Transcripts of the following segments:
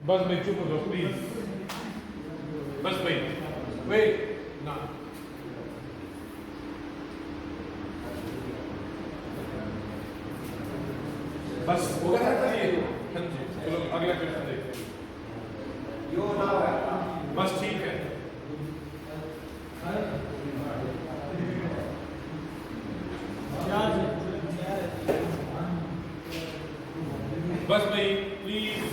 बस भाई चुप हो जाओ प्लीज, बस भाई वेट ना। बस हो गया ना ये। हाँ जी चलो अगला क्वेश्चन देखते हैं। यो ना है बस ठीक है। बस भाई प्लीज।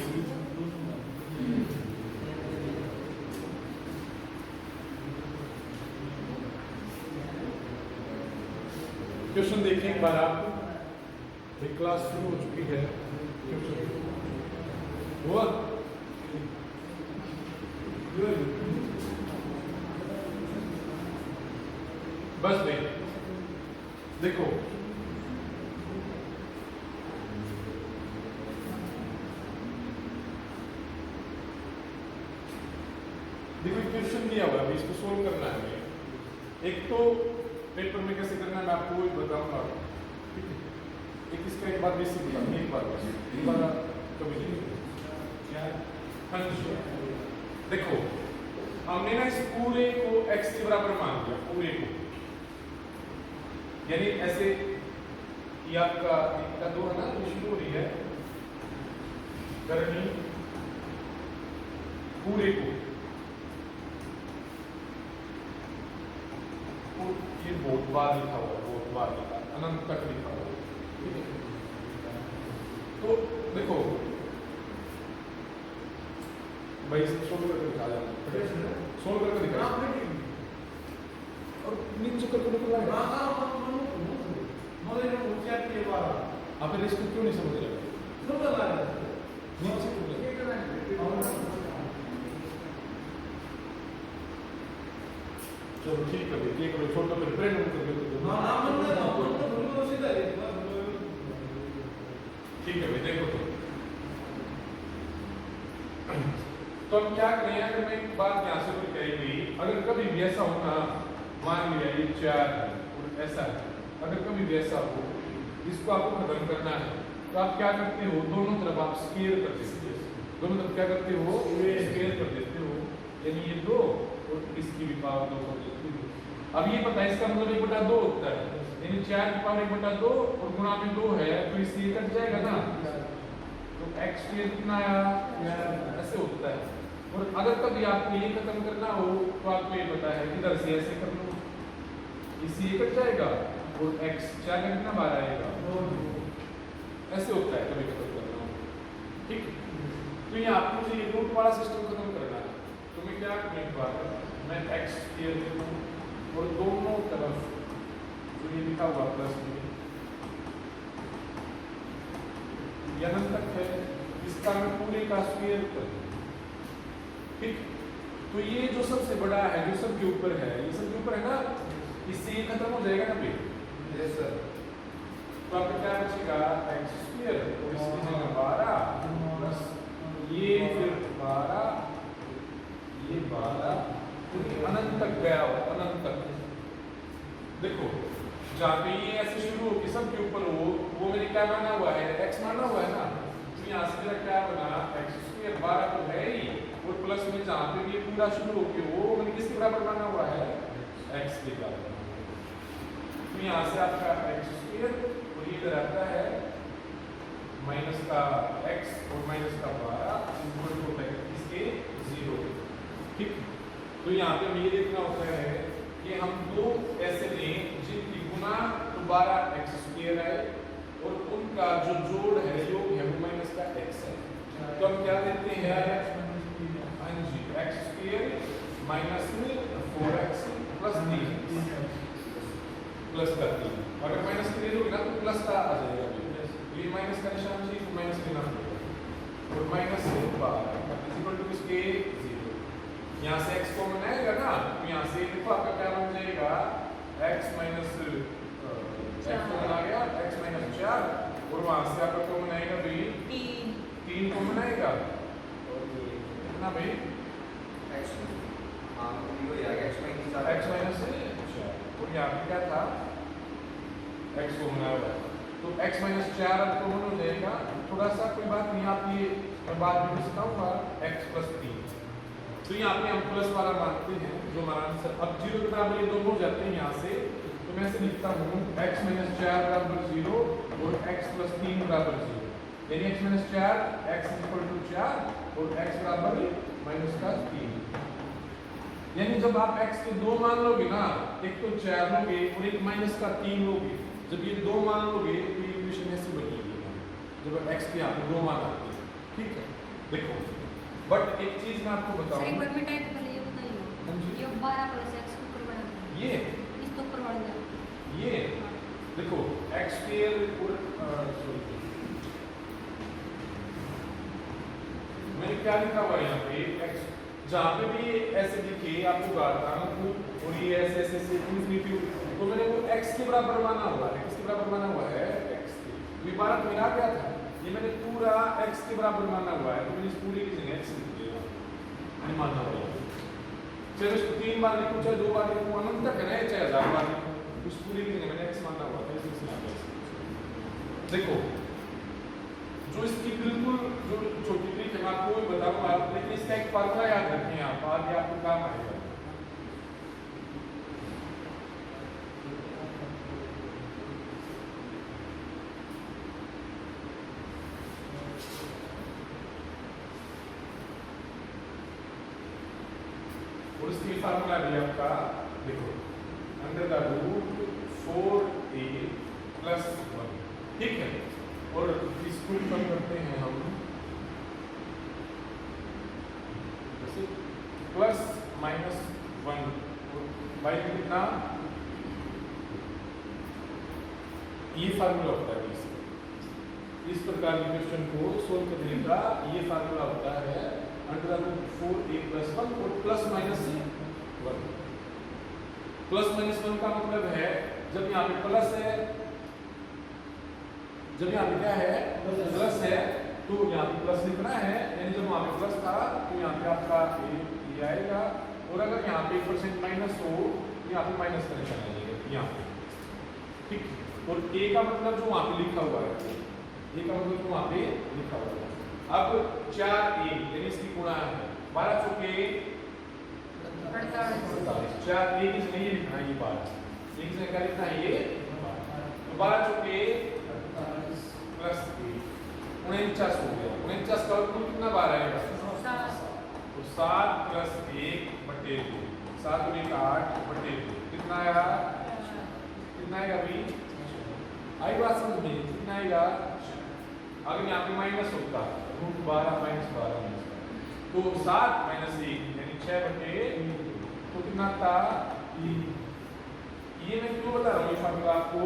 क्वेश्चन देखिए एक बार आप। एक क्लास शुरू हो चुकी है। हुआ बस भाई देखो देखो क्वेश्चन दिया हुआ है, इसको सोल्व करना है हमें। एक तो पेपर में कैसे करना है मैं आपको बताऊंगा, ठीक है। एक इसका एक बार बेसिक बताऊंगा, एक बार बस एक बार कभी नहीं। हाँ जी देखो हमने ना इस पूरे को x के बराबर मान लिया, पूरे को, यानी ऐसे ये आपका इनका दो है ना, तो शुरू हो रही है करनी पूरे को, ये बहुत बार लिखा हुआ है, बहुत बार लिखा है, अनंत तक लिखा हुआ है, ठीक है। तो देखो भाई सोल्व करके दिखा जाना, सोल्व करके दिखा और नीचे करके निकलना है। आप इसको क्यों नहीं समझ रहे? चलो ठीक है, एक मिनट छोड़ दो, फिर प्रेम ठीक है भाई देखो तो हम क्या करें, अगर मैं एक बात यहाँ से कोई कही गई, अगर कभी भी ऐसा हो ना, मान लिया ये 4 है और ऐसा है, अगर कभी भी ऐसा हो, इसको आपको खत्म करना है, तो आप क्या करते हो, दोनों तरफ आप स्केयर कर देते हो, दोनों तरफ क्या करते हो, स्केयर कर देते हो, यानी ये 2 और इसकी भी पावर 2 कर देते हो। अब ये पता है इसका मतलब 1/2 होता है, यानी 4 की पावर 1/2 और गुणा में 2 है, तो इससे ये कट जाएगा ना, तो x स्क्वायर कितना आया, ऐसे होता है। और अगर कभी आपको ये खत्म करना हो तो आपको ये पता है इधर से ऐसे कर लो, इससे ये कट जाएगा और x 4 का कितना बार आएगा, ऐसे होता है कभी खत्म करना हो, ठीक। तो ये आपको मुझे ये रूट वाला सिस्टम खत्म करना है, तो मैं क्या करूँ, एक बार मैं x स्क्वायर लिखूं और दोनों तरफ जो ये लिखा हुआ प्लस में यहाँ तक है, इसका मैं पूरे का स्क्वायर करूं, ठीक। तो ये जो सबसे बड़ा है, जो सबके ऊपर है, ये सबके ऊपर है ना, इससे ये खत्म हो जाएगा ना भाई, यस सर। तो आपका क्या बचेगा, x स्क्वायर और इसकी जगह 12 प्लस ये फिर 12, ये 12, अनंत तक गया हो, अनंत तक। देखो जहाँ पे ये ऐसे शुरू हो कि सबके ऊपर हो, वो मैंने क्या माना हुआ है, x माना हुआ है ना, तो यहाँ से मेरा क्या बना, x स्क्वायर 12 तो है ही, और प्लस में जहाँ पे ये पूरा शुरू हो के वो मैंने किसके बराबर माना हुआ है, x के बराबर। तो यहाँ से आपका x स्क्वायर और ये इधर आता है माइनस का x और माइनस का 12 इक्वल टू इसके 0, ठीक। तो यहाँ पे हमें ये देखना होता है कि हम दो ऐसे लें जिनकी गुना दोबारा x स्क्वायर है और उनका जो जोड़ है, योग है, वो माइनस का x है। तो हम क्या देते हैं, हाँ जी, x square minus 4x plus 3 plus का 3, अगर माइनस 3 होगी ना तो प्लस का आ जाएगा, तो ये माइनस का निशान चाहिए तो माइनस लेना पड़ेगा और माइनस 12 इक्वल टू इसके 0। यहाँ से x कॉमन आएगा ना, तो यहाँ से देखो आपका क्या बन जाएगा, x माइनस x कॉमन आ गया, x माइनस 4 और वहाँ से आपका कॉमन आएगा भाई 3 कॉमन आएगा और कितना भाई x माइनस 4 और यहाँ पे क्या था, x कॉमन आया, तो x माइनस 4 अब कॉमन हो जाएगा। थोड़ा सा कोई बात नहीं, आप ये और बाद में किसका हुआ x प्लस 3। तो यहाँ पे हम प्लस वाला मानते हैं जो हमारा आंसर। अब 0 के बराबर ये दोनों हो जाते हैं यहाँ से, तो मैं ऐसे लिखता हूँ x माइनस 4 बराबर 0 और x प्लस 3 बराबर 0, यानी x minus 4 x equal to 4 और x बराबर माइनस का 3। यानी जब आप x के दो मान लोगे ना, एक तो 4 लोगे और एक माइनस का 3 लोगे, जब ये दो मान लोगे तो ये इक्वेशन ऐसे बनेगी जब x के यहाँ पे दो मान आते हैं। ठीक है, देखो बट एक चीज मैं आपको बताऊं, सर एक बार मैं टाइप कर ले, ये बताइए ये 12 प्लस x के ऊपर बढ़ा दें, ये इसके ऊपर बढ़ जाए ये देखो x स्क्वायर और सॉरी मैंने क्या लिखा हुआ है यहाँ पे x, जहाँ पे भी ऐसे लिखे आपको बताता हूँ और ये ऐसे ऐसे ऐसे इन्फिनिटी, तो मैंने वो x के बराबर माना हुआ है, किसके बराबर माना हुआ है x के। ये बात मेरा क्या था, ये मैंने पूरा x के बराबर माना हुआ है, तो मैंने इस पूरी की जगह x लिख दिया, मैंने माना हुआ है। चाहे इसको 3 बार लिखूं चाहे 2 बार लिखूं, अनंत तक है ना, चाहे 1000 बार लिखूं, उस पूरी की जगह मैंने x माना हुआ था, इसलिए आ गया। देखो जो इसकी बिल्कुल जो छोटी ट्रिक है मैं आपको बताऊंगा, लेकिन इसका एक फार्मूला याद रखें आप, आगे आपको काम आएगा। और इसकी फार्मूला भी आपका देखो, under the root 4a plus 1, ठीक है। और इसको कम करते हैं हम जैसे प्लस माइनस 1 बाई कितना, ये फार्मूला होता है इस प्रकार के क्वेश्चन को सोल्व करने का। ये फार्मूला होता है अंडर रूट 4a प्लस 1 और प्लस माइनस 1। प्लस माइनस 1 का मतलब है जब यहाँ पे प्लस है, जब यहाँ पे क्या है प्लस है, तो यहाँ पे प्लस लिखना है, यानी जब वहाँ पे प्लस था तो यहाँ पे आपका ये आएगा, और अगर यहाँ पे % माइनस हो तो यहाँ पे माइनस का निशान आएगा यहाँ पे, ठीक। और a का मतलब जो वहाँ पे लिखा हुआ है, a का मतलब जो वहाँ पे लिखा हुआ है। अब 4a यानी इसकी गुणा है 12 चौके 48, 4a की जगह ये लिखना है, ये 12 की जगह क्या लिखना है ये 12, तो 12 चौके प्लस 49 हो गया। 49 का कुल कितना 12 है, तो 7 प्लस 1 बटे 2, 7 और 1 8 बटे 2, कितना आया, कितना आएगा अभी आई बात समझ में, कितना आएगा। अगर यहाँ पे माइनस होता रूट 12 माइनस 12 तो 7 माइनस 1 यानी 6 बटे, तो कितना था ये मैं क्यों बता रहा हूँ ये फार्मूला आपको,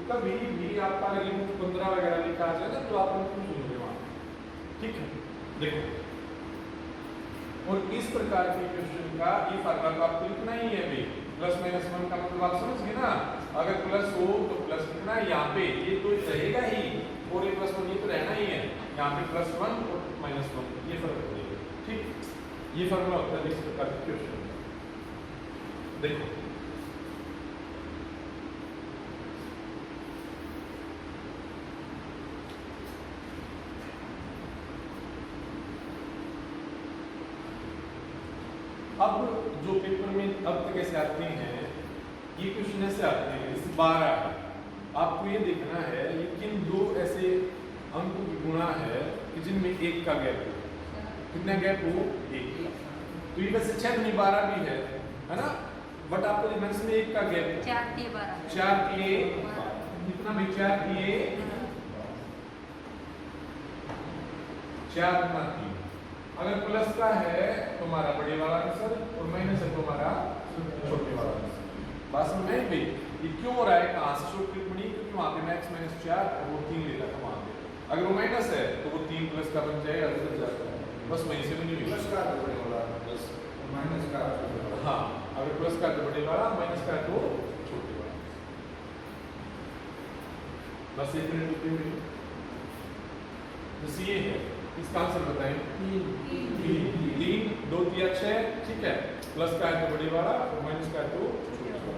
कभी भी आपका अगर रूट 15 वगैरह लिखा आ जाए ना तो आप उनको सुनोगे वहां, ठीक है। देखो और इस प्रकार के क्वेश्चन का ये फार्मूला तो आपको लिखना ही है भाई, प्लस माइनस 1 का मतलब आप समझ गए ना, अगर प्लस हो तो प्लस लिखना है, यहाँ पे ये तो रहेगा ही, और ये प्लस 1 ये तो रहना ही है, यहाँ पे प्लस 1 और माइनस 1 ये फर्क पड़ेगा, ठीक। ये फार्मूला होता है इस प्रकार के क्वेश्चन। देखो अब जो पेपर में अब तक ऐसे आते हैं, ये क्वेश्चन ऐसे आते हैं, इस 12 आपको ये देखना है ये किन दो ऐसे अंकों की गुणा है कि जिनमें एक का गैप हो, कितना गैप हो 1, तो ये वैसे 6 नहीं 12 भी है ना, बट आपको देखना इसमें एक का गैप है 4 के 12, 4 के कितना भी 4 के 4 गुना 3, अगर प्लस का है तो हमारा बड़े वाला आंसर और माइनस है तो हमारा छोटे वाला आंसर। बात समझ में आई? ये क्यों हो रहा है, कहाँ से शॉर्ट ट्रिक बनी, क्योंकि वहाँ पे मैक्स माइनस 4 और वो 3 लेता था वहाँ पे, अगर वो माइनस है तो वो 3 प्लस का बन जाएगा, अगर जाता है बस वहीं से बनी हुई, प्लस का तो बड़े वाला प्लस माइनस का, हाँ अगर प्लस का तो बड़े वाला, माइनस का तो छोटे वाला। बस 1 मिनट रुकते हुए बस ये है, इसका आंसर बताएं 3 2 3 6, ठीक है। प्लस का है तो बड़े वाला और माइनस का है तो छोटे वाला।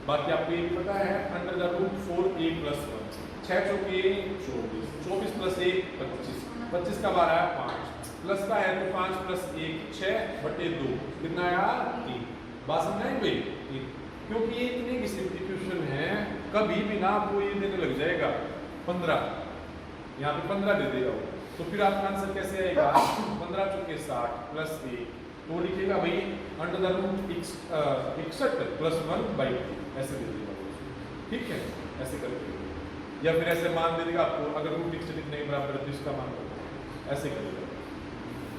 बाकी आपको ये भी पता है under the root 4a plus 1, 6 चौके 24, 24 प्लस 1 25, 25 का 12 है 5, प्लस का है तो 5 प्लस 1 6/2, कितना आया 3। बात समझ आई भाई? क्योंकि ये इतने की सब्स्टिट्यूशन है, कभी भी ना आपको ये देने लग जाएगा 15, यहाँ पे 15 दे देगा वो, तो फिर आपका आंसर कैसे आएगा? 15 चौके 60 प्लस 1, तो लिखेगा भाई √61 प्लस 1/2, ऐसे दे देगा वो, ठीक है? ऐसे करके, या फिर ऐसे मान दे देगा आपको, अगर √61 नहीं बराबर है तो इसका मान ऐसे करेगा,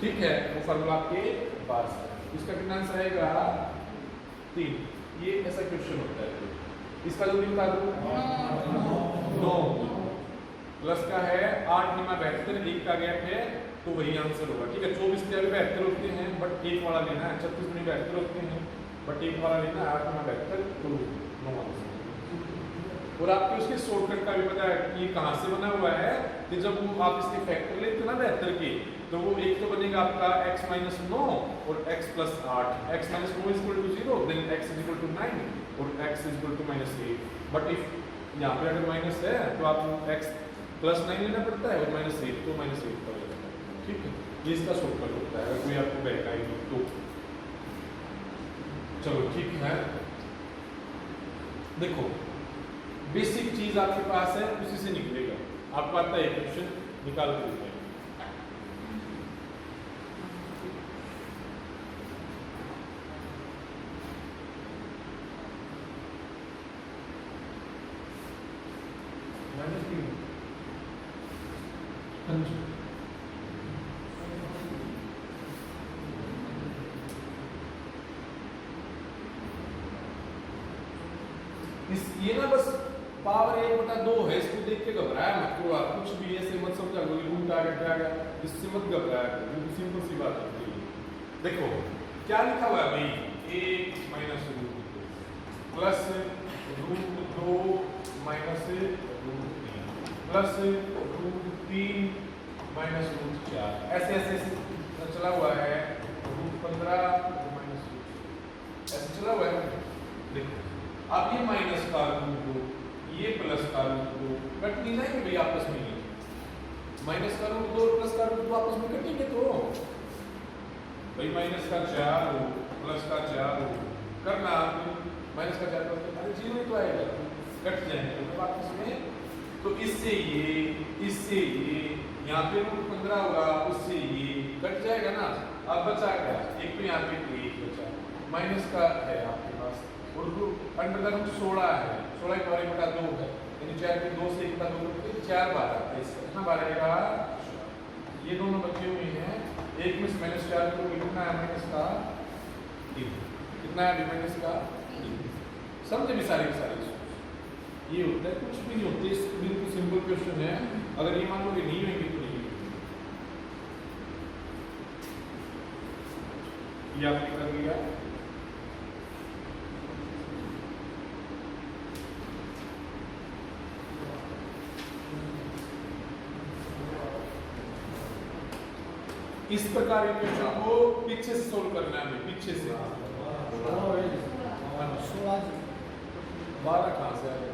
ठीक है? वो फॉर्मूला आपके पास है। इसका कितना आंसर आएगा? 3। ये ऐसा क्वेश्चन होता है। इसका जो बता दो 9 प्लस का है 8 निमा 72, 1 का गैप है तो वही आंसर होगा, ठीक है? 24 के 72 होते हैं बट 1 वाला लेना है, 36 में 72 होते हैं बट 1 वाला लेना है, 8 निमा 72 तो 9 आंसर। और आपको इसके शॉर्टकट का भी पता है कि ये कहाँ से बना हुआ है, कि जब आप इसके फैक्टर लेते ना 72 के, तो वो एक तो बनेगा आपका x - 9 और x + 8, x - 9 = 0, देन x = 9 और x = -8। बट इफ यहाँ पे अगर माइनस है तो आप x + 9 लेना पड़ता है और -8 तो -8 पर लेना पड़ता है, ठीक है? ये इसका शॉर्टकट होता है, अगर कोई आपको बहकाएगी तो। चलो ठीक है, देखो बेसिक चीज आपके पास है, उसी से निकलेगा। आपको आता है क्वेश्चन निकाल के देते हैं। ये ना बस पावर 1/2 है, इसको देख के घबराया मत, थोड़ा कुछ भी ऐसे मत समझा लो रूट आ गया, इससे मत घबराया करो, बिल्कुल सिंपल सी बात है। देखो क्या लिखा हुआ है भाई, 1 - √2 प्लस √2 माइनस √3 प्लस √3 माइनस √4, ऐसे ऐसे चला हुआ है, √15 माइनस ऐसे चला हुआ है। देखो अब ये माइनस का √2, ये प्लस का √2 कट नहीं जाएंगे भाई आपस में, माइनस का √2 और प्लस का √2 आपस में कटेंगे तो भाई माइनस का 4 प्लस का 4 करना, माइनस का 4 प्लस का 0 ही तो आएगा, कट जाएंगे तो आपस में। तो इससे ये यहाँ पे √15 होगा, उससे ये कट जाएगा ना। अब बचा क्या, एक तो यहाँ पे 1 बचा, माइनस का है आपके पास, और √16 है, 16 के 12/2 है, यानी 4 के 2 से 1/2 करके 4 12 कितना 12 का, ये दोनों बचे हुए हैं, एक में से -4 करोगे कितना है माइनस का 3, कितना है माइनस का 3। समझे भी सारे के सारे ये होता है, कुछ भी नहीं होते, बिल्कुल सिंपल क्वेश्चन है। अगर ये मान लो कि नहीं होंगे तो नहीं होंगे, ये आपने कर लिया। इस प्रकार के क्वेश्चन को पीछे से सोल्व करना है, पीछे से 12 कहाँ से आएगा,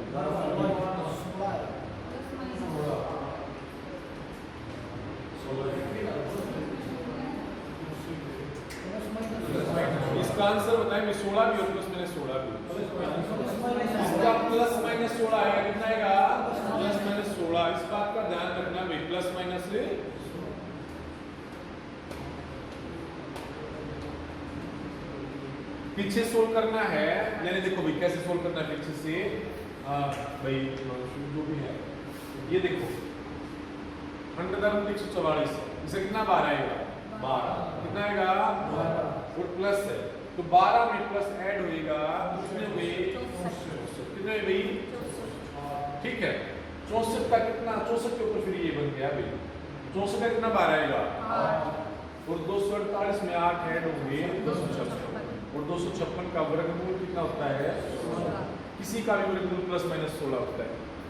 इसका आंसर बताएं, 16 भी और प्लस माइनस 16 भी, इसका प्लस माइनस 16 है, कितना आएगा प्लस माइनस 16। इस बात का ध्यान रखना भाई, प्लस माइनस से पीछे सोल्व करना है, यानी देखो भाई कैसे सोल्व करना है पीछे से, भाई जो भी है ये देखो 100/144, इसे कितना 12 आएगा, 12 कितना आएगा 12 और प्लस है तो 12 में प्लस ऐड होएगा, कितने हुए 64, कितने भाई, ठीक है? 64 का कितना, 64 के ऊपर फिर ये बन गया भाई, 64 का कितना 12 आएगा और 248 में 8 ऐड होंगे 256, और 256 का वर्गमूल कितना होता है, किसी का भी वर्गमूल प्लस माइनस 16 होता है,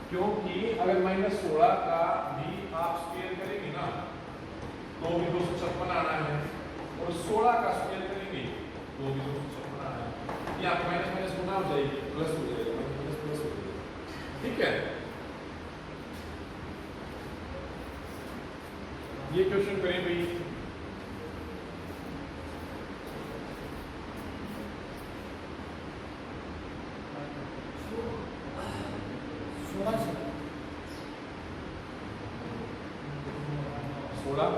क्योंकि अगर -16 का भी आप स्क्वायर करेंगे ना तो भी 256 आना है, और 16 का स्क्वायर करेंगे तो भी 256 आना है, यहाँ माइनस माइनस गुना हो जाएगी, प्लस हो जाएगा, माइनस प्लस हो जाएगा, ठीक है? ये क्वेश्चन करें भाई। सोलह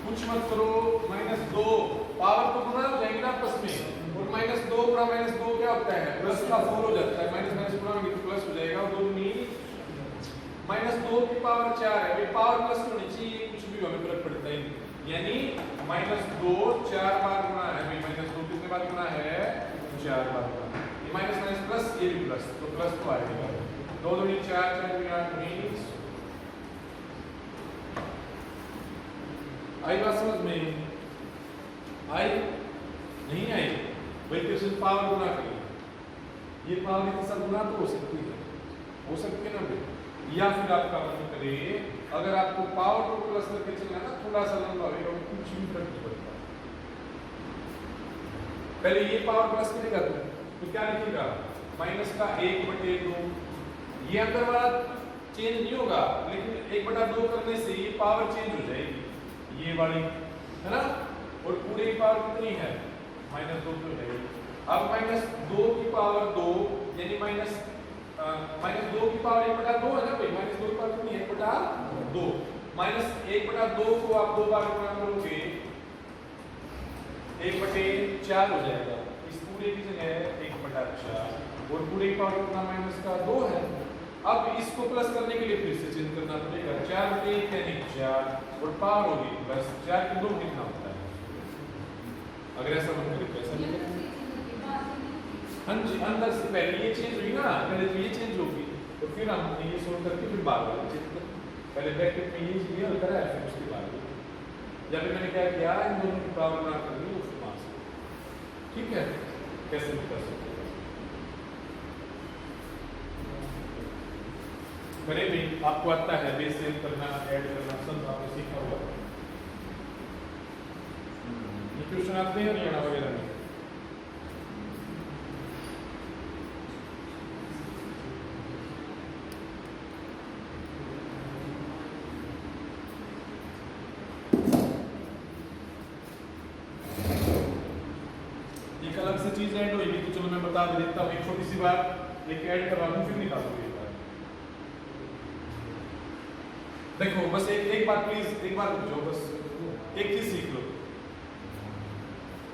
कुछ मत करो, -2 पावर तो गुना हो जाएगी ना आपस में, और -2 गुना -2 क्या होता है, प्लस का 4 हो जाता है, माइनस माइनस गुना में प्लस हो जाएगा, और 2 दूनी -2 की पावर 4 है भाई, पावर प्लस होनी चाहिए, कुछ भी हमें फर्क पड़ता है, यानी -2 4 बार गुना है भाई, -2 कितने बार गुना है, 4 बार गुना, ये माइनस माइनस प्लस, ये भी प्लस, तो प्लस तो आएगा, 2 दूनी 4 4 दूनी 8 मीन्स आई बात समझ में आई नहीं आई भाई, किसी पावर गुना करिए, ये पावर के साथ गुना तो हो सकती है ना भाई, या फिर आपका मन करे अगर आपको पावर को प्लस करके चलना है ना, थोड़ा सा लंबा होगा, कुछ भी फर्क नहीं पड़ता, पहले ये पावर प्लस करेगा तो क्या लिखेगा, माइनस का 1/2, ये अंदर वाला चेंज नहीं होगा, लेकिन 1/2 करने से ये पावर चेंज हो जाएगी, ये वाली है ना, और पूरे की पावर कितनी है, -2 तो है, अब -2 की पावर 2 यानी -2 की पावर 1/2 है ना भाई, -2 की पावर कितनी है, 1/2, -1/2 को आप 2 बार गुणा करोगे 1/4 हो जाएगा, इस पूरे की जगह 1/4, और पूरे की पावर कितना -2 है, अब इसको प्लस करने के लिए फिर से चेंज करना पड़ेगा, 4/1 यानी 4, और पावर होगी बस 4 के 2 कितना होता है, अगर ऐसा मन करे तो ऐसा नहीं, हाँ जी, अंदर से पहले ये चेंज हुई ना, पहले तो ये चेंज होगी, तो फिर हमने ये सोल्व करके फिर बार बार चेंज कर, पहले ब्रैकेट में ये चीज हल करा है, फिर उसके बाद या फिर मैंने क्या किया, इन दोनों की पावर ना कर दी उसको पास, ठीक है, कैसे भी कर सकते हैं, करें भी, आपको आता है बेस सेव करना, ऐड करना, सब आपने सीखा हुआ, ये क्वेश्चन आते हैं हरियाणा वगैरह में, एक अलग से चीज ऐड होगी, तो चलो मैं बता देता हूँ, एक छोटी सी बात, एक ऐड करवा दूं फिर निकाल दूंगी, देखो बस एक बार प्लीज, एक बार रुक जाओ, बस एक चीज सीख लो,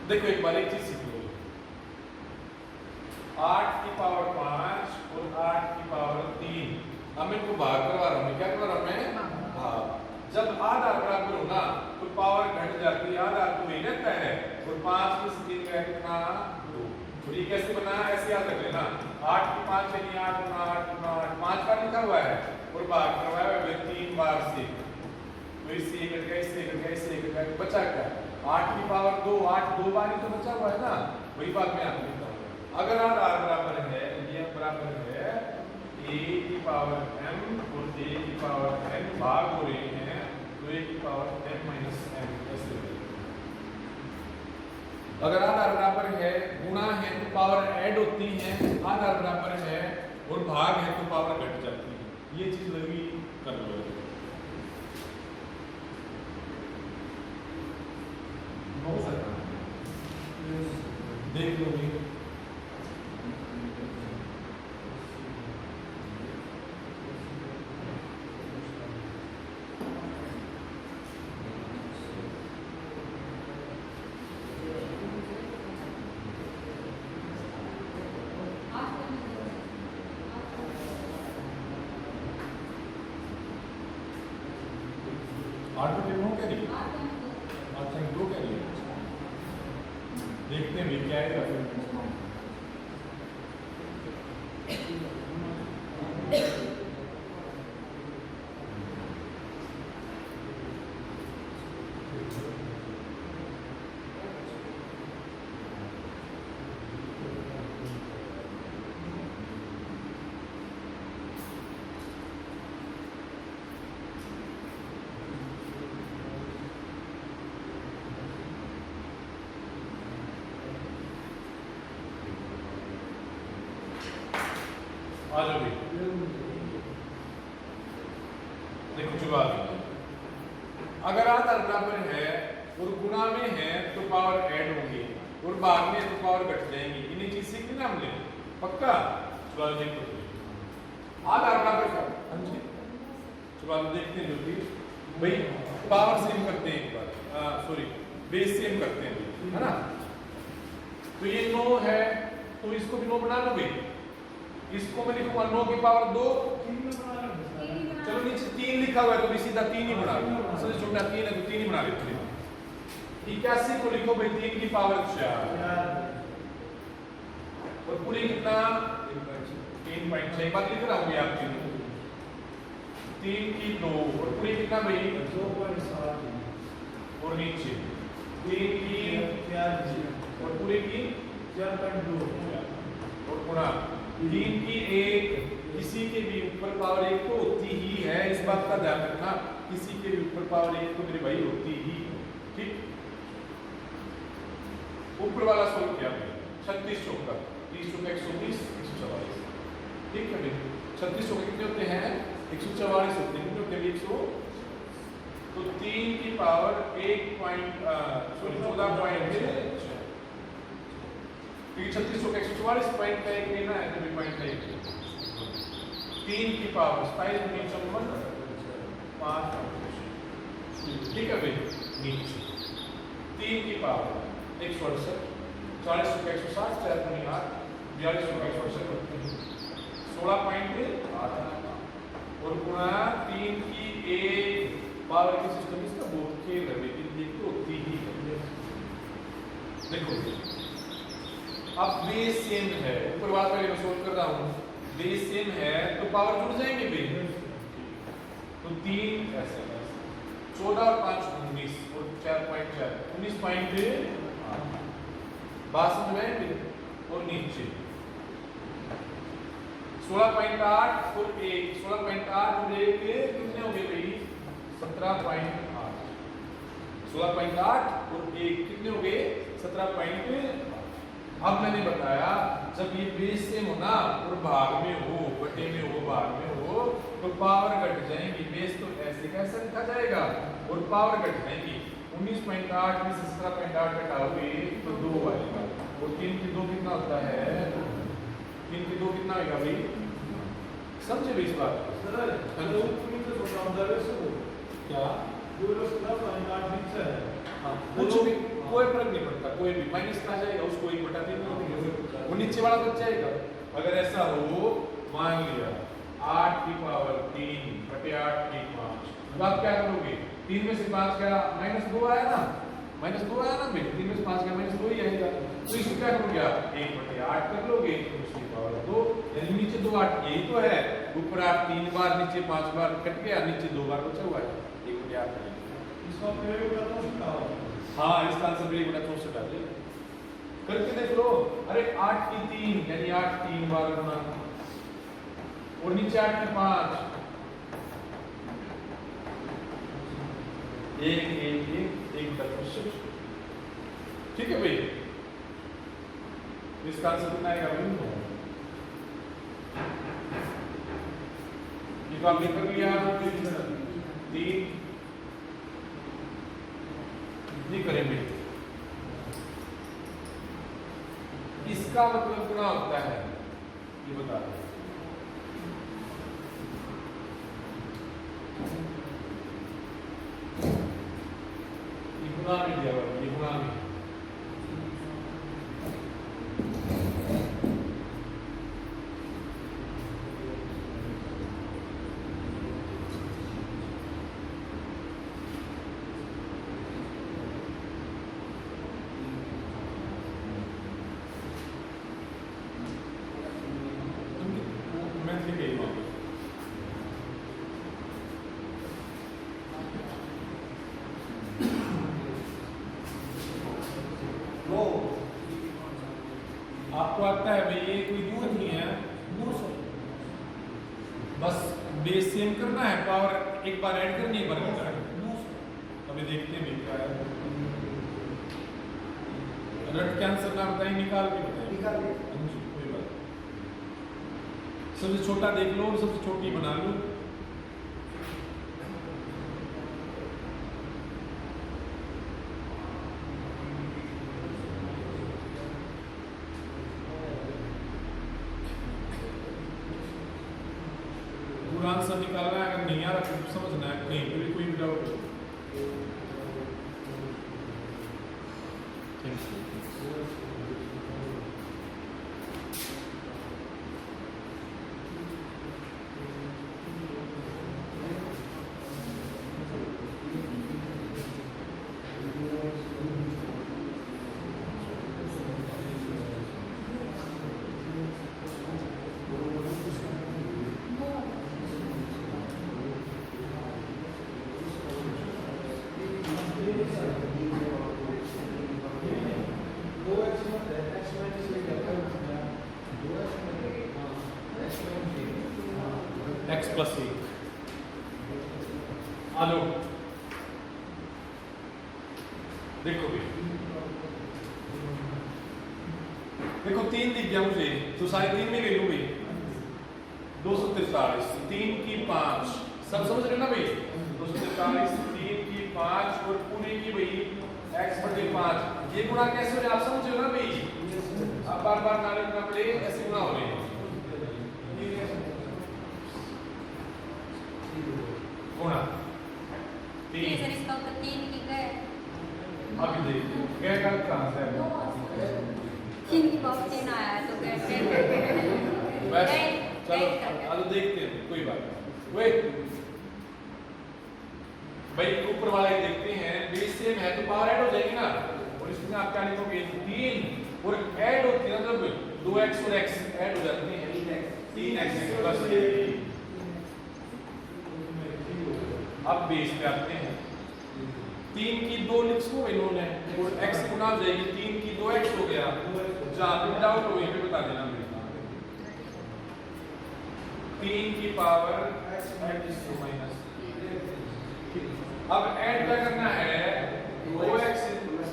देखो एक बार एक चीज सीख लो, 8 की पावर 5 और 8 की पावर 3, अब मैं इनको भाग करवा रहा हूँ, क्या करवा रहा हूँ मैं, भाग, जब आधा बराबर हो ना तो पावर घट जाती है, आधा तो वही रहता है, और 5 में से 3 का कितना 2, और ये कैसे बना, ऐसे याद रख लेना, 8 की 5 यानी 8 गुना 8 गुना 8, 5 बार लिखा हुआ है, और भाग करवाया है 3 बार से, तो इससे एक कट गया, इससे एक कट गया, इससे एक कट गया, बचा क्या, 8 की पावर 2, 8 2 बार ही तो बचा हुआ है ना, वही बात मैं आपको लिखता हूँ, अगर आर बराबर है, ये बराबर है a की पावर m और a की पावर n भाग हो रहे हैं, तो a की पावर m माइनस n ऐसे हो जाएगा, अगर आधार बराबर है, गुणा है तो पावर ऐड होती है, आधार बराबर है और भाग है तो पावर घट जाती है, ये चीज लगी कर लो, देख लो भी, देखते हैं क्या है, आ जाओ भाई, देखो जवाब अगर आधार बराबर है और गुणा में है तो पावर ऐड होगी और भाग में तो पावर घट जाएंगी। इन्हीं चीज सीखनी ना हमने, पक्का। चलो देखो आधार बराबर का, हाँ जी चलो देखते हैं जल्दी भाई। पावर सेम करते हैं एक बार, सॉरी बेस सेम करते हैं है ना। तो ये 9 है तो इसको भी 9 बना लो भाई। इसको मैं लिखूंगा 9 की पावर 2। चलो नीचे 3 लिखा हुआ है तो भी सीधा 3 ही बना लो, सबसे छोटा 3 है तो 3 ही बना लेते हैं। 81 को लिखो भाई 3 की पावर 4 और पूरी कितना 3.6। एक बात लिख रहा हूँ आपके 3 की 2 और पूरी कितना भाई 2.7 और नीचे 3 की 4 और पूरी की 4.2 और गुणा 3 की 1। किसी के भी ऊपर पावर 1 तो होती ही है, इस बात का ध्यान रखना। किसी के भी ऊपर पावर 1 तो मेरे भाई होती ही, ठीक। ऊपर वाला सोल्व किया मैंने 36 चौका 30 चौका 120 144, ठीक है भाई। 36 चौके कितने होते हैं 144 होते हैं, कितने होते हैं 100। तो 3 की पावर 14.6 क्योंकि 36 चौका 144 पॉइंट का 1 लेना है तो भी पॉइंट का 1। 3 की पावर 27 5, ठीक है भाई। नीचे 3 की पावर 168 40 चौका 160 4 गुनी 8 42 चौका 168 16.8 और गुणा 3 की 1 पावर के सिस्टम इसका बहुत खेल है लेकिन ये तो होती ही है। देखो अब बेस सेम है, ऊपर बात पहले मैं सोल्व कर रहा हूँ। बेस सेम है तो पावर जुड़ जाएंगे भाई। तो 3 ऐसे 14 और 5 19 और 4.4 19.8 बात समझ में आएगी। और नीचे 16.8 और 1 16.8 और 1 कितने हो गए भाई 17.8 16.8 और 1 कितने हो गए 17.8। अब मैंने बताया जब ये बेस सेम हो ना और भाग में हो बटे में हो भाग में हो तो पावर घट जाएंगी। बेस तो ऐसे कैसे लिखा जाएगा और पावर घट जाएंगी। 19.8 में से 17.8 घटाओगे तो 2 आएगा और 3 की 2 कितना होता है 3 की 2 कितना आएगा भाई, समझे भाई इस बात क्या कुछ भी कोई फर्क नहीं पड़ता। कोई भी माइनस का जाएगा उसको 1/3 वो नीचे वाला बच जाएगा। अगर ऐसा हो मान लिया 8 की पावर 3 बटे 8 की 5 तो आप क्या करोगे 3 में से 5 का -2 आया ना भाई 3 में से 5 का -2 ही आएगा। तो इसको क्या करोगे आप 1/8 कर लोगे तो उसकी पावर 2 यानी नीचे 2 8 यही तो है। ऊपर 8 3 बार नीचे 5 बार कट गया नीचे 2 बार बचा हुआ है 1/8 इसका प्रयोग करना सीखा हो। हाँ इसका आंसर 1/64 आ जाएगा। करके देख लो। अरे 8 की 3 यानी 8 3 बार गुना और नीचे 8 की 5 1 1 1 1/65, ठीक है भाई। इसका आंसर कितना आएगा भाई ये तो आपने कर लिया 3 नहीं करेंगे। इसका मतलब गुना होता है ये बता दो ये गुना में दिया हुआ ये गुना में आपको आता है भाई ये कोई दूर नहीं है बस बेस सेम करना है पावर एक बार ऐड करनी है एक बार घटाना है। अभी देखते हैं क्या है रट के आंसर ना बताइए निकाल के बताइए कोई बात सबसे छोटा देख लो और सबसे छोटी बना लो। पूरा आंसर निकालना है, अगर नहीं आ रहा तो समझना है, कहीं पे भी कोई भी डाउट हो। Thank you. एक्स प्लस 1 आ लो, देखो भी, देखो 3 दिख गया मुझे, तो सारे 3 में ले लूँ भाई। 243, 3 की 5, सब समझ रहे ना भाई? 243, 3 की 5 और पूरी की भाई x बटे 5। ये गुणा कैसे हो रहे आप समझ रहे हो ना भाई? अब बार बार ना लिखना पड़े, ऐसे गुणा हो रहे हैं। गुणा 3 सर इसका उत्तर 3 की गए। अभी देखिए गए का कहां से है? 3 की पावर 10 आया है तो कैसे बस चलो अब देखते हैं, कोई बात नहीं। वेट भाई ऊपर वाला ही देखते हैं, बेस सेम है तो पावर ऐड हो जाएगी ना, और इसमें आप क्या लिखोगे? 3 और ऐड होती है मतलब 2x और x ऐड हो जाते हैं, 3x प्लस 1। अब बेस पे आते हैं, 3 की 2 लिखो इन्होंने और x गुना हो जाएगी, 3 की 2x हो गया। जहां पे डाउट हो यहीं पे बता देना मेरे। 3 की पावर x माइनस, अब ऐड क्या करना है? 2x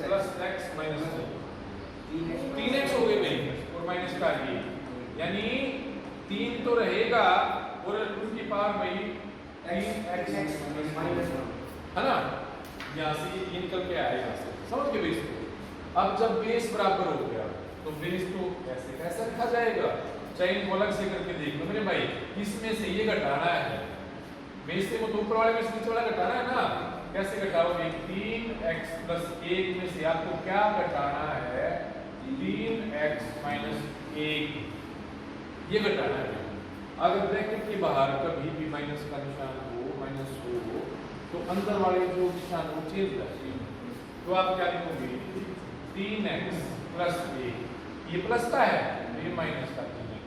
plus x minus 3x हो गए भाई, और माइनस का ये, यानी 3 तो रहेगा और उनकी पावर भाई 3x माइनस, है ना? यहाँ से ये निकल के आया, यहाँ से समझ गए बेस को। अब जब बेस बराबर हो गया तो बेस तो ऐसे कैसे लिखा जाएगा? चाहे इनको अलग से करके देख लो मेरे भाई, इसमें से ये घटाना है, बेस से को तो ऊपर वाले में से नीचे वाला घटाना है ना। कैसे घटाओगे? 3x प्लस 1 में से आपको क्या घटाना है? 3x माइनस 1, ये घटाना है। अगर ब्रैकेट के बाहर कभी भी माइनस का निशान हो, माइनस हो, तो अंदर वाले जो निशान वो चेंज हो जाते हैं। तो आप क्या लिखोगे? 3x प्लस 1, ये प्लस का है, ये माइनस का 3x,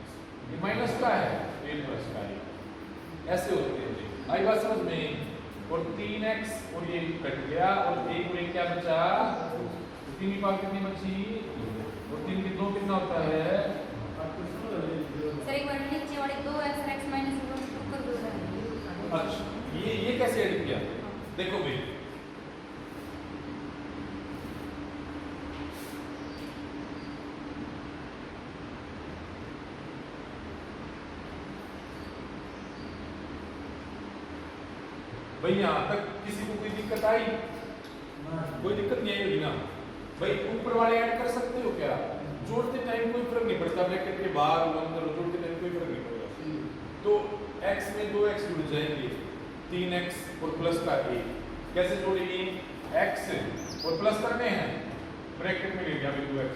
ये माइनस का है, ये प्लस का है, ऐसे होते हैं। आई बात समझ में? और 3x और ये कट गया और 1 और 1 क्या बचा? 3 की पावर कितनी बची? और 3 की 2 कितना होता है? सर एक बार नीचे वाले 2x और x माइनस 1 ऊपर दो है। अच्छा ये कैसे ऐड किया? देखो भाई, भाई यहाँ तक किसी को कोई दिक्कत आई? कोई दिक्कत नहीं आई होगी ना भाई? ऊपर वाले ऐड कर सकते हो क्या? जोड़ते टाइम कोई फर्क नहीं पड़ता, ब्रैकेट के बाहर हो अंदर हो, जोड़ते टाइम कोई फर्क नहीं पड़ेगा। तो x में 2x जुड़ जाएंगे, 3x और प्लस का 1 कैसे जोड़ेंगे? x और प्लस करने हैं, ब्रैकेट में ले लिया भाई 2x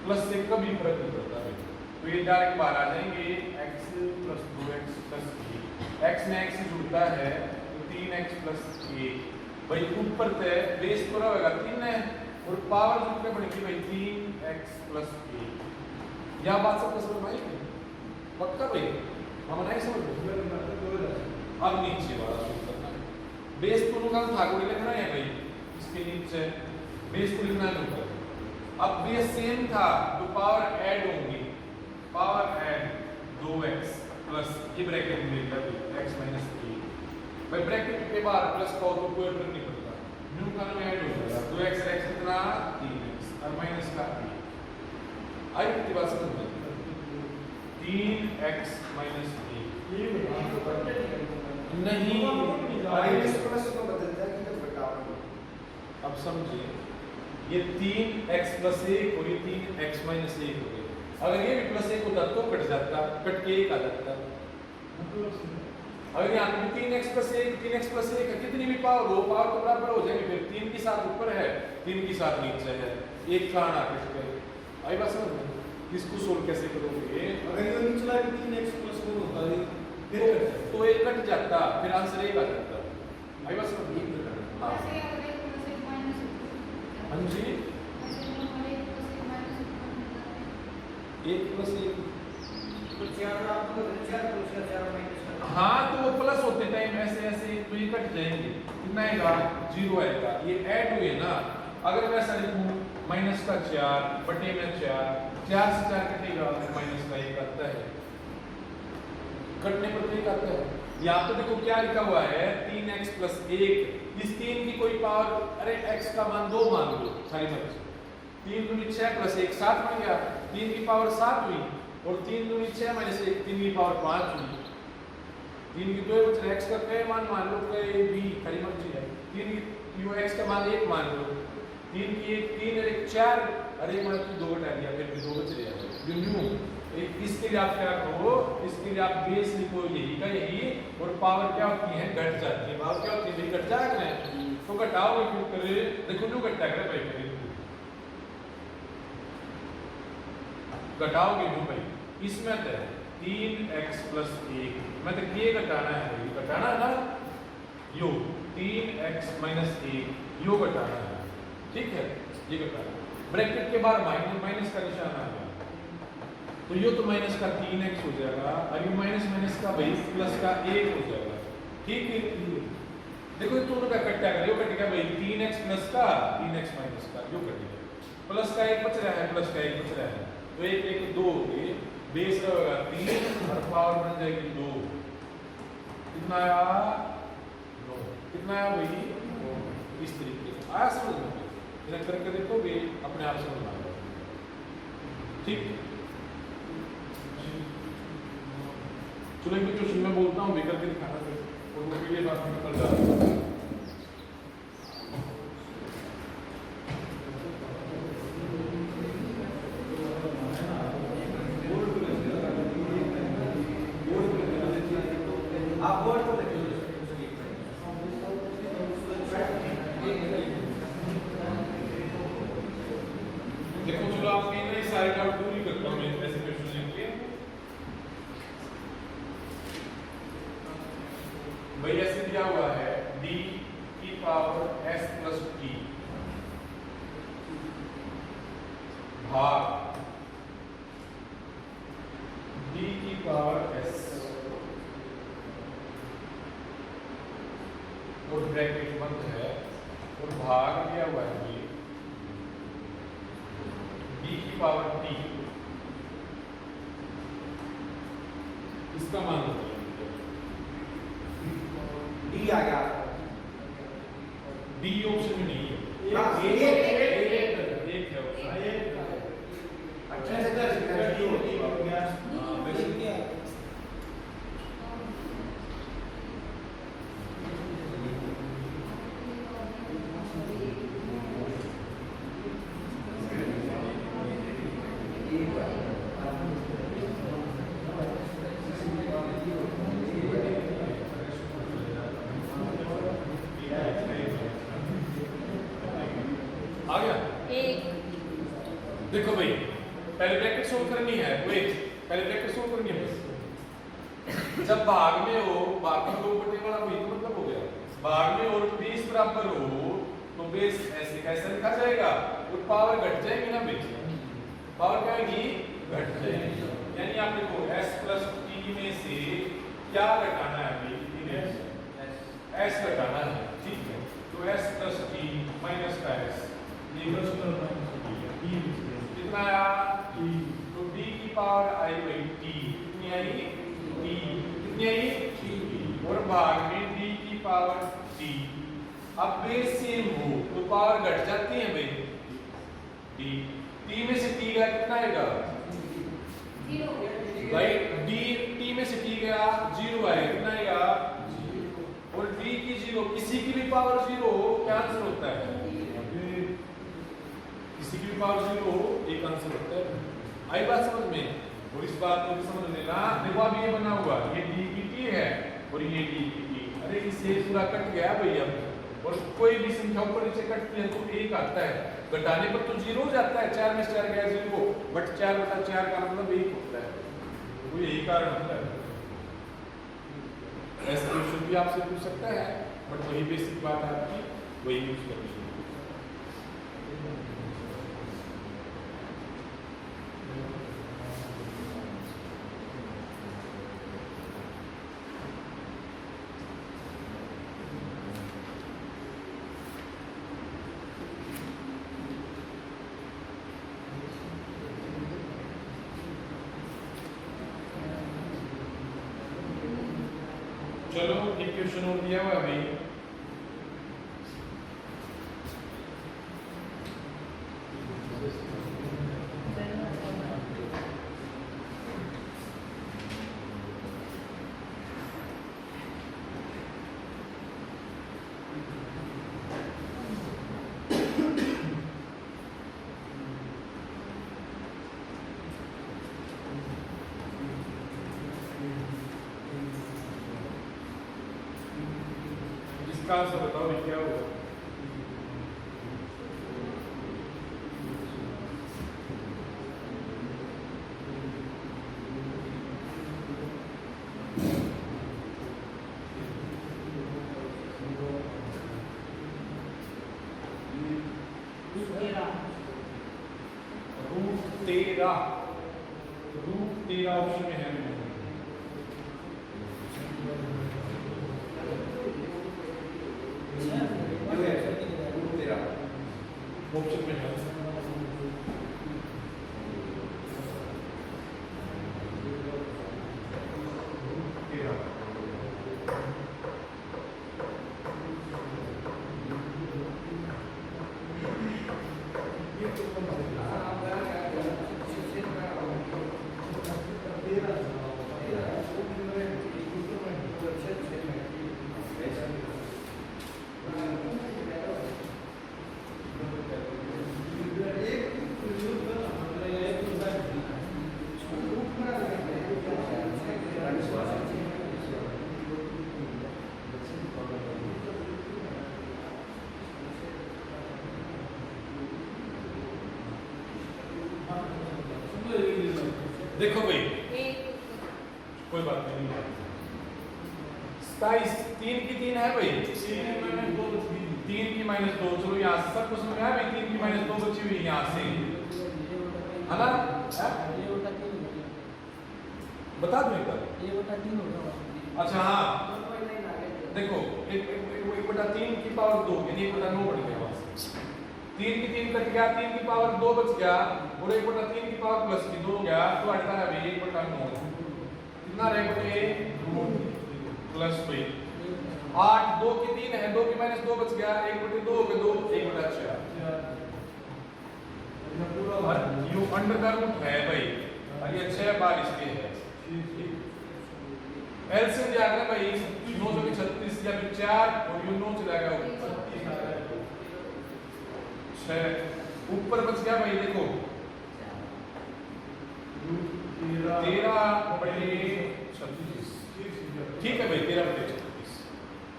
प्लस से कभी फर्क नहीं पड़ता भाई, तो ये डायरेक्ट बाहर आ जाएंगे। x plus 2x plus 1, x में x जुड़ता है 3x प्लस 1 भाई, ऊपर तय बेस पूरा होगा 3 है और पावर कितने बढ़ेगी भाई? 3x plus 1। यह बात सबको समझ में आई? पक्का भाई? हम नहीं समझ रहे? अब नीचे वाला शुरू करना है, बेस को निकाल भाग को लिखना है भाई, इसके नीचे बेस को लिखना है ऊपर। अब बेस सेम था तो पावर ऐड होंगी, पावर ऐड 2x प्लस ये ब्रैकेट में लेकर x माइनस 1 भाई, ब्रैकेट के बाहर प्लस का हो तो कोई फर्क नहीं पड़ता, न्यू का में ऐड हो जाएगा। 2x और x कितना? 3x और माइनस का 1। आई कितनी बात समझ में? 3x माइनस 1 ये नहीं। माइनस प्लस को बदलता है कि जब घटाओ। अब समझिए, ये 3x प्लस 1 और ये 3x माइनस 1 हो गए। अगर ये भी प्लस 1 होता तो कट जाता, कट के 1 आ जाता। अगर यहाँ पे 3x प्लस 1 है, कितनी भी पावर हो, पावर तो बराबर हो जाएगी। फिर 3 की 7 ऊपर है, 3 की 7 नीचे है, एक खाना कट गए। आई बात समझ में? इसको सोल्व कैसे करोगे? अगर ये निचला भी 3x प्लस 4 होता है फिर तो एक कट जाता, फिर आंसर 1 आ जाता। आई बात समझ में? हाँ ऐसे अगर 1 प्लस 1 माइनस 1 हाँ जी, ऐसे हमारे 1 प्लस 1 माइनस 1 1 प्लस 1। तो 4 आपको 4 प्लस 4 माइनस कर। हाँ तो वो प्लस होते टाइम ऐसे ऐसे तो ये कट जाएंगे। कितना आएगा? 0 आएगा। ये ऐड हुए ना। अगर मैं ऐसा लिखूं माइनस का 4 बटे में 4 से 4 कटेगा, माइनस का 1 आता है। कटने पर तो 1 आता है। यहाँ पे देखो क्या लिखा हुआ है, 3x प्लस 1। इस 3 की कोई पावर, अरे x का मान 2 मान लो, सारी मत 3 दूनी 6 प्लस 1 7 बन गया। 3 की पावर 7 हुई और 3 दूनी 6 माइनस 1 3 की पावर 5 हुई। 3 की 2 बच रहा, x का कई मान लो, कई भी खरी मर्जी है। 3 की यो x का मान 1 मान लो, 3 की 1 3 और 1 4, अरे मान की 2 घटा दिया, फिर भी 2 बच रहे हैं। जो न्यू इसके लिए आप क्या करो, इसके लिए आप बेस लिखो यही का यही, और पावर क्या होती है? घट जाती है। पावर क्या होती है? घट जाया करें तो घटाओगे क्यों करे? देखो न्यू घटा करे भाई, फिर घटाओगे न्यू भाई। इसमें तो 3x प्लस 1 मैं तो ये घटाना है भाई, घटाना है ना, यो 3x माइनस 1 यो घटाना है, ठीक है? ये घटाना, ब्रैकेट के बाहर माइनस का निशान आ गया तो यो तो माइनस का 3x हो जाएगा, और ये माइनस माइनस का भाई प्लस का 1 हो जाएगा, ठीक है? देखो ये दोनों का कट्टा कर, यो कटेगा भाई 3x प्लस का 3x माइनस का, यो कटेगा, प्लस का 1 बच रहा है, प्लस का 1 बच रहा है, तो 1 1 2 हो गए, बेस रहेगा 3 और पावर बन जाएगी 2। कितना आया? 9। कितना आया भाई? 9। इस तरीके से आया समझ में? इन्हें करके देखोगे अपने आप समझ में आएगा, ठीक? चलो एक क्वेश्चन मैं बोलता हूँ, लेकर के दिखाना फिर, और वो पीडीएफ आप निकल जाएगा। आप बोर्ड पर देखो चलो आपके इतने सारे डाउट दूर ही करता हूँ मैं ऐसे क्वेश्चन लेके। भाई ऐसे दिया हुआ है d की पावर s प्लस t भाग d की पावर s और ब्रैकेट बंद है और भाग दिया हुआ है ये d की पावर t, इसका मान डी आ गया। डी ऑप्शन में नहीं है, हाँ, एक एक है ऑप्शन। अच्छा से कर डी हो गया। हाँ, वैसे आ गया। देखो भाई पहले ब्रैकेट सोल्व करनी है, वेट पहले ब्रैकेट सोल्व करनी है बस। जब भाग में हो, भाग में 2 बटे वाला वही तो मतलब हो गया, भाग में और बेस बराबर हो तो बेस ऐसे कैसे लिखा जाएगा, और पावर घट जाएगी ना बेस, पावर क्या आएगी? घट जाएगी। यानी आप देखो s प्लस t में से क्या घटाना है भाई? s घटाना है, ठीक है? तो s प्लस t माइनस का s, ये कितना आया? t। तो d की पावर आई भाई t, कितनी आई? t, कितनी आई? t, और भाग में d की पावर t। अब बेस सेम हो तो पावर घट जाती है भाई t, t में से t गया कितना आएगा? 0 भाई डी टी में से टी गया 0 आएगा, कितना आएगा 0, और डी की 0, किसी की भी पावर 0 क्या आंसर होता है, किसी की भी पावर 0 एक आंसर होता है। आई बात समझ में? और इस बात को भी समझ लेना, देखो अब ये बना हुआ, ये डी की टी है और ये डी की टी, अरे इससे पूरा कट गया भाई अब, और कोई भी संख्या ऊपर नीचे कटती है तो 1 आता है, घटाने पर तो 0 हो जाता है, 4 में से 4 गया 0, बट 4/4 का मतलब 1 होता है, तो यही कारण होता है। ऐसा क्वेश्चन भी आपसे पूछ सकता है, बट वही बेसिक बात है आपकी, वही यूज करनी है। चलो एक क्वेश्चन और दिया हुआ है भाई, इसका आंसर बताओ भाई क्या होगा। रूट 13 ऑप्शन में है, ऑप्शन में है। देखो भाई कोई बात नहीं, 27 3 की 3 है भाई, 3 की -2, चलो यहाँ से सब कुछ समझ में आया भाई, 3 की -2 बची हुई यहाँ से, है ना? बता दो एक बार। अच्छा हाँ देखो, 1/3 की पावर 2 यानी 1/9 बढ़ गया, 3 की 3 कट गया, 3 की पावर 2 बच गया, और 1/3 की पावर प्लस की 2 गया, तो अड़ता है भाई 1/9, कितना रहेगा प्लस भाई 8, 2 की 3 है, 2 की -2 बच गया, 1/2 के 2 1/4, यू अंडर का रूट है भाई, और ये 6 बार इसके है, एलसीएम दिया गया भाई 9 के 36 या फिर 4 और यू 9 चला गया ऊपर 6, ऊपर बच गया भाई देखो 13/36, ठीक है भाई 13/36।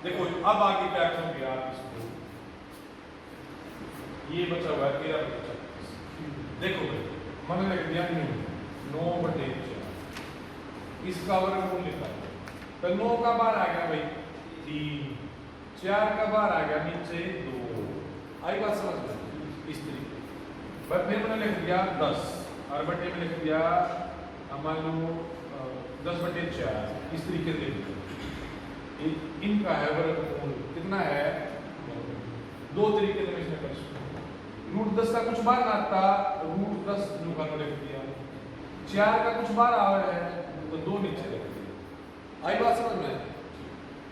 देखो अब आगे क्या करोगे आप इसको, ये बचा हुआ है 13/36, देखो भाई मैंने लिख दिया 9/4, इसका वर्गमूल लिखा है, तो 9 का बार आ गया भाई 3, 4 का बार आ गया नीचे 2, आई बात समझ में? इस तरीके बट फिर मैंने लिख दिया 10 और बटे में लिख दिया मान लो 10/4, इस तरीके से लिख दिया। इनका है वर्गमूल कितना है, 2 तरीके से इसमें कर सकते, √10 का कुछ बार आता √10 का लिख दिया, 4 का कुछ बार आ रहा है तो 2 नीचे लिख दिया, आई बात समझ में?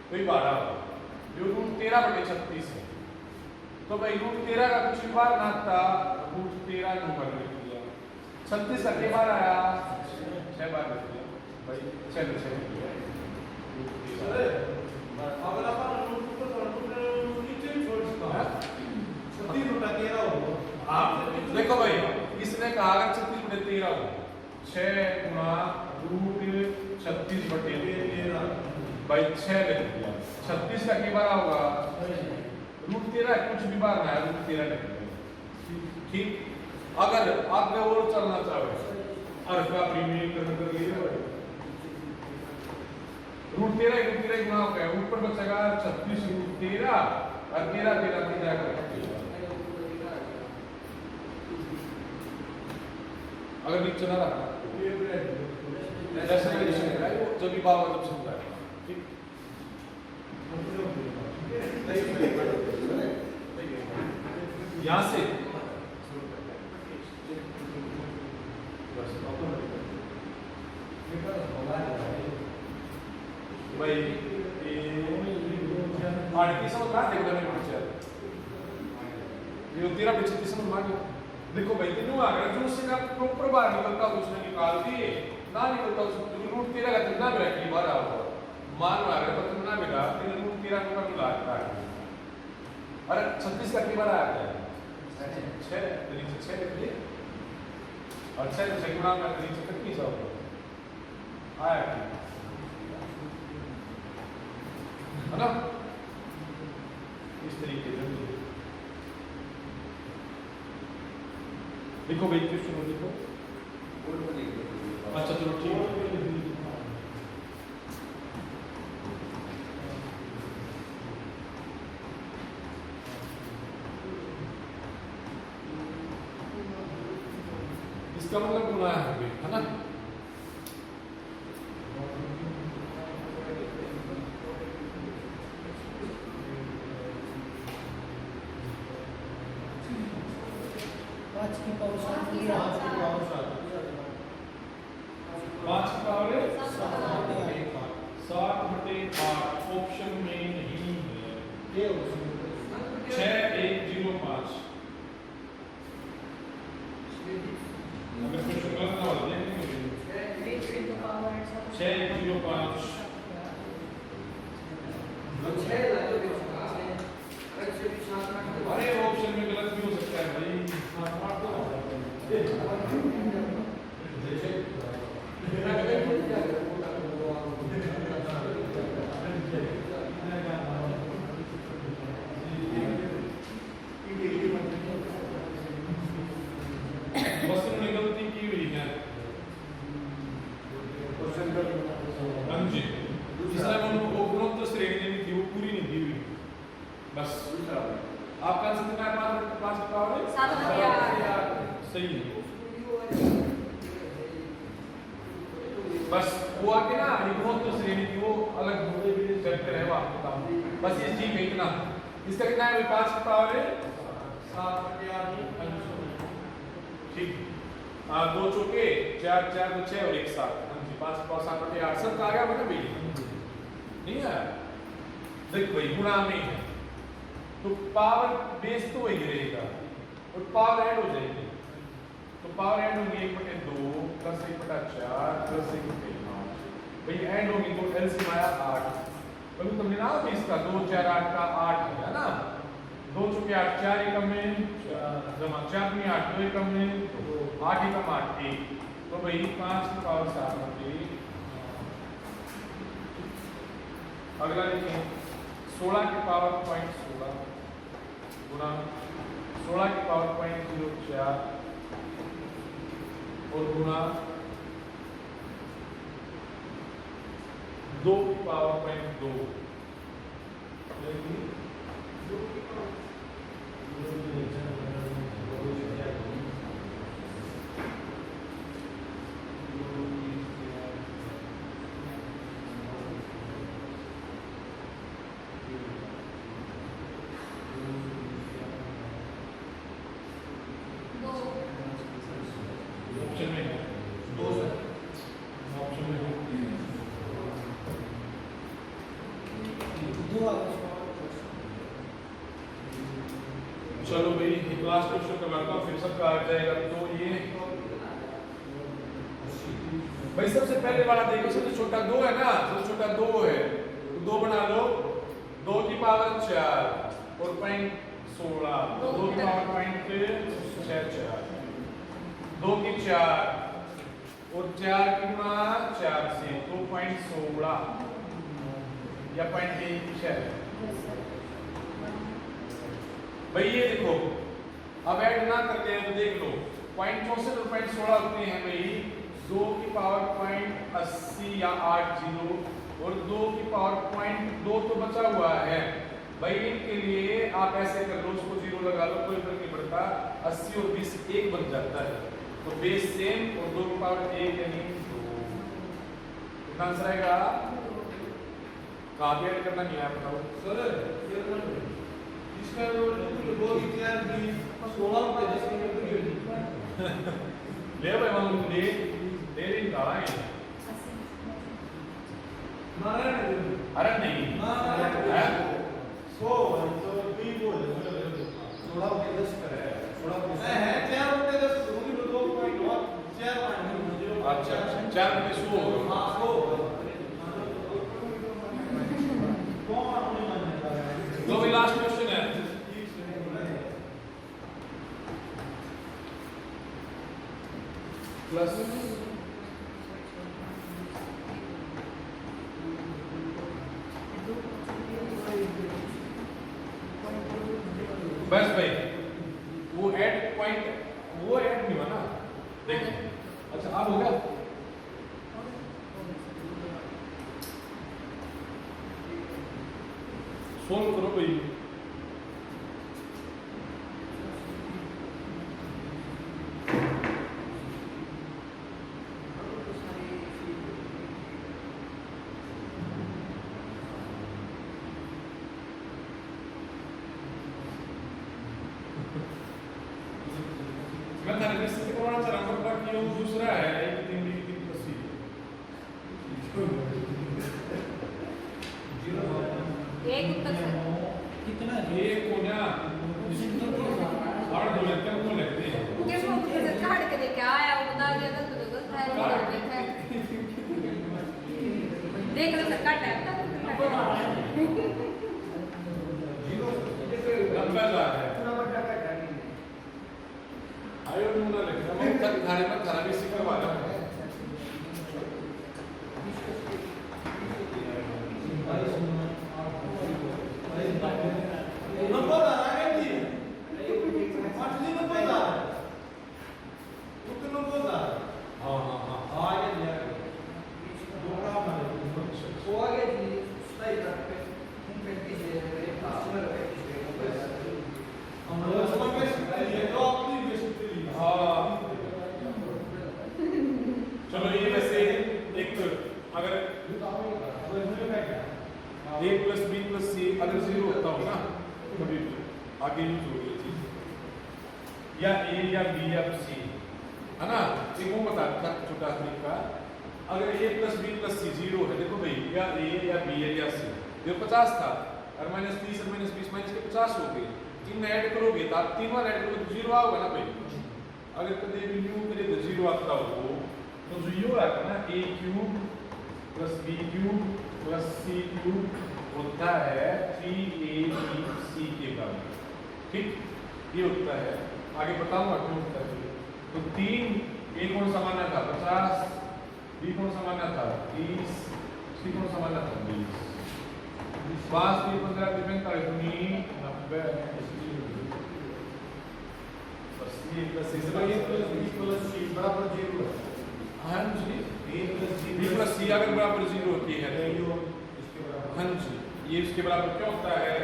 कोई बार जो √13/36 है, तो भाई √13 का कुछ बार ना था, √13 लिख दिया, 36 का के बार आया 6 बार लिख दिया भाई चलो अगला बार रूट ऊपर और रूट नीचे छोड़ सकता है 36 रूट आके रहा हो हाँ देखो भाई इसने कहा अगर 36 बटे 13 हो 6 गुणा रूट 36 बटे 13 भाई 6 लिख दिया 36 का के बार होगा रूट 13 कुछ भी बार ना है रूट 13 लिख दिया ठीक अगर आगे और चलना चाहे अर्थ का प्रीमियम कर लिए रूट 13 गुना हो गया ऊपर बचेगा 36 रूट 13 और 13 की जाकर अगर नीचे ना रखा जैसे जो भी बाबा जब समझ आएगा ठीक यहाँ से भाई आठ समझ रहा है ये 13 पे 36 समझ मान देखो भाई तीनों आ गया जो उससे का प्रॉपर बाहर निकलता उसने निकाल दिए ना निकलता उसने रूट 13 का कितना भी रखी बार आओ मान आ गया पता ना मिला फिर रूट 13 को मिला था अरे 36 का की बार आ गया 6 नीचे 6 लिख लिए और 6 से गुणा में नीचे कितनी सौ आया है ना इस तरीके से देखो भाई क्वेश्चन देखो अच्छा चलो ठीक इसका मतलब गुना है ना ऑप्शन में नहीं है 6105 अगर क्वेश्चन गलत ना हो जाए 6105 अरे ऑप्शन में गलत भी हो सकता है भाई बस उन्होंने गलती की हुई है हाँ जी इसलिए उनको गुणोत्तर श्रेणी देनी थी वो पूरी नहीं दी हुई बस आपका आंसर कितना है 5 का पावर है 7 सही है बस वो आके ना ये गुणोत्तर श्रेणी थी वो अलग चलते रहे वो आपको काम बस ये ठीक है इतना इसका कितना है 5 का पावर है 7 ठीक 2 चौके 4 4 2 6 और 1 7 5 पावर 7 बटे 8 सब आ गया मतलब भाई नहीं है देख भाई गुणा में है तो पावर बेस तो वही रहेगा और पावर ऐड हो जाएगी तो पावर ऐड होगी 1/2 प्लस 1/4 प्लस 1/5 भाई ऐड होगी तो एलसीएम आया 8 तो तुमने ना 20 का 2 4 8 का 8 है ना 2 चौके 8 4 एकम में जमा 4 में 8 2 एकम में 8 एकम 8 1 तो भाई 5 की पावर 7 होगी अगला लिखें 16 की पावर 0.16 गुणा 16 की पावर 0.04 और गुणा 2 की पावर 0.2 ऑप्शन में 2 ऑप्शन में चलो भाई लास्ट क्वेश्चन करवाता हूँ फिर सबका आ जाएगा तो ये भाई सबसे पहले वाला देखो, सबसे छोटा 2 है ना, सबसे छोटा 2 है, तो 2 बना लो, 2 की पावर 4 और पॉइंट 16, 2 की पावर पॉइंट 6, 2 की 4 और 4 की गुणा 4 से, तो पॉइंट 16 या पॉइंट 6। भाई ये देखो, अब ऐड ना करते हैं तो देख लो, पॉइंट 64 और पॉइंट 16 होते हैं भाई 2 की पावर पॉइंट 80 या 80 और 2 की पावर पॉइंट 2 तो बचा हुआ है भाई। इनके लिए आप ऐसे कर लो, उसको 0 लगा लो, कोई फर्क नहीं पड़ता, 80 और 20 1 बन जाता है, तो बेस सेम और 2 की पावर 1 यानी 2। कितना आंसर आएगा? कहाँ पे ऐड करना नहीं है बताओ सर इसका जो 2 की 4 की 16 पे 10 की ले भाई हम ले निकाला है। अरे नहीं है 100 तो भी बोल 16 पे 10 करे 16 पे है 4 पे 10 दूरी में 2 पॉइंट और 4 पॉइंट अच्छा 4 पे 100 हां 100 कौन अपने मन में कर रहा है? तो भी लास्ट क्वेश्चन है, प्लस बस भाई वो ऐड पॉइंट वो ऐड नहीं हुआ ना, देखिए अच्छा अब हो गया। सोल्व करो भाई, मैं थाने से करवाना चाह रहा हूँ कि वो दूसरा है 1 3 3 80 एक उत्तर सर कितना एक को ना और 2 लेते हैं, 2 लेते हैं किस को से काट के देख आया वो बता दिया था तो है देख लो सर काट है लंबा जा है पूरा बड़ा का है आयो ना लेकिन हम तक थाने में थाना भी सिखवा रहा है। नंबर आ रहा है जी पांचवी नंबर आ रहा है उत्तर नंबर आ रहा है हाँ हाँ हाँ आ गया दो काम है वो आगे जी सही तरफ पे हम प्रैक्टिस ले रहे हैं पासवर्ड प्रैक्टिस ले रहे हैं हम लोग समझ में ये तो अपनी बेसिक थी हाँ चलो ये वैसे एक अगर a plus b plus c अगर 0 होता हो ना कभी भी आगे यूज हो गई चीज या a या b या c है ना, एक वो बता था छोटा तरीका, अगर a plus b plus c 0 है, देखो भाई या a या b या c ये 50 था और -30 और -20 माइनस के 50 हो गए, तीन में ऐड करोगे तो आप तीन बार ऐड करोगे तो 0 आओगे ना भाई। अगर कभी भी न्यू करे तो 0 आता हो तो 0 आएगा ना, a cube plus b cube plus c cube होता है 3abc के बराबर, ठीक ये होता है। आगे बताऊंगा क्यों होता है। तो 3 a कौन सा माना था 50, b कौन सा माना था 30, c कौन सा माना था 20, 5 3 15 45 90 बस ये प्लस c बराबर 0 हाँ जी a plus b plus c अगर बराबर 0 होती है तो इसके बराबर हाँ जी ये इसके बराबर क्यों होता है,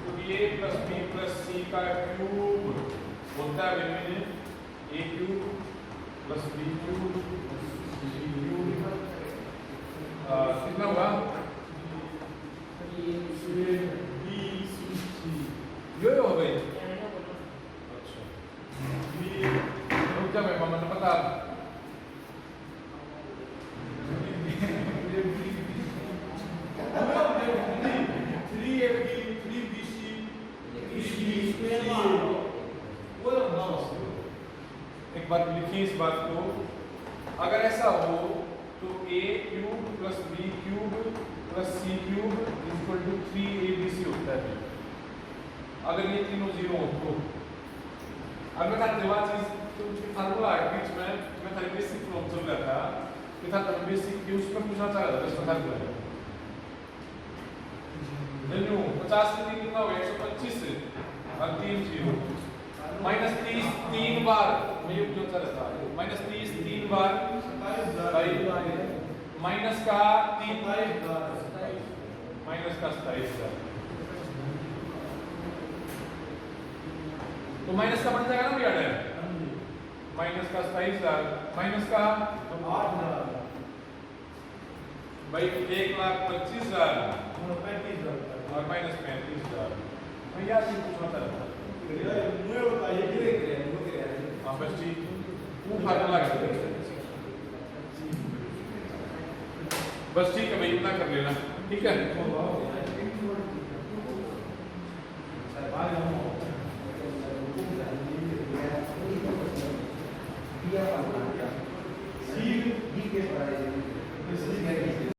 क्योंकि a plus b plus c का क्यूब होता है विभिन्न a cube plus b cube c cube कितना हुआ यो हो गई। अच्छा रुक जा भाई मामा ने पता एक बात लिखिए इस बात को, अगर ऐसा हो तो a cube plus b cube plus c cube equal to 3abc होता है। अगर ये तीनों जीरो हो तो अब मैं था चीज तो फार्मूला है बीच में मैं था बेसिक फ्लो चल रहा था कि था बेसिक की उसमें पूछना चाह रहा था इसका फार्मूला है नहीं 50 से 3 कितना होगा 125 और 3 जीरो माइनस 30 3 बार मैं ये पूछना चाह रहा था माइनस 30 3 बार भाई माइनस का 3 माइनस का 27 तो माइनस का बन जाएगा ना भैया माइनस का 27,000 माइनस का 8,000 भाई 1,25,000 35,000 और माइनस 35,000 भैया जी पूछना था मुझे बताइए कितने करे हाँ बस ठीक वो फार्मूला कर बस ठीक है भाई इतना कर लेना ठीक है सी डी के बारे में